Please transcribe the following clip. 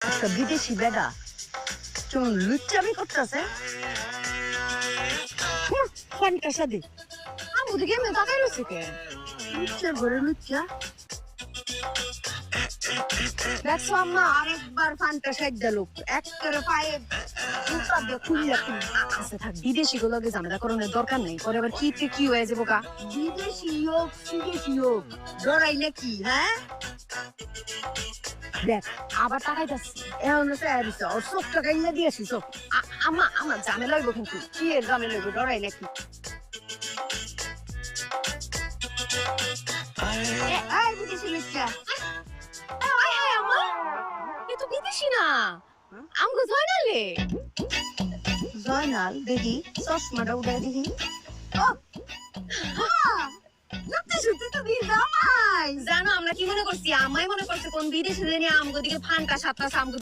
একটা বিদেশি বেডা কেমন লুচ্চামি করতেছে। ফোনটা সাদি আমি ওদিকে এমনি তাকাই রয়েছে কে লুচ্চা ঘরে লুচ্চা। দেখছো আম্মা আরেকবার ফান্টা সাইড দিল একবারে পায়ে জুতা দিয়ে খুললে আচ্ছা থাক বিদেশি গুলোকে ঝামেলা করানোর দরকার নেই পরে আবার কি হয়ে যাবো কা বিদেশি হোক সুদেশি হোক ডরাই নাকি হ্যাঁ দেখ আবার টাকাই যাচ্ছে এখন দিচ্ছে ওর সব টাকা ইয়ে দিয়েছি সব আমার ঝামেলা হইব কিন্তু কি এর ঝামেলা হইব ডরাই নাকি বিদেশি লুচ্চা এ তো বিদেশি না আমগো জয়নালে জয়নাল দেখি চশমাটা উঠে দেখি জানো আমরা কি মনে করছি আমায় মনে করছে কোন বিদেশি নিয়ে আমগো দিকে ফান্টা সাতটা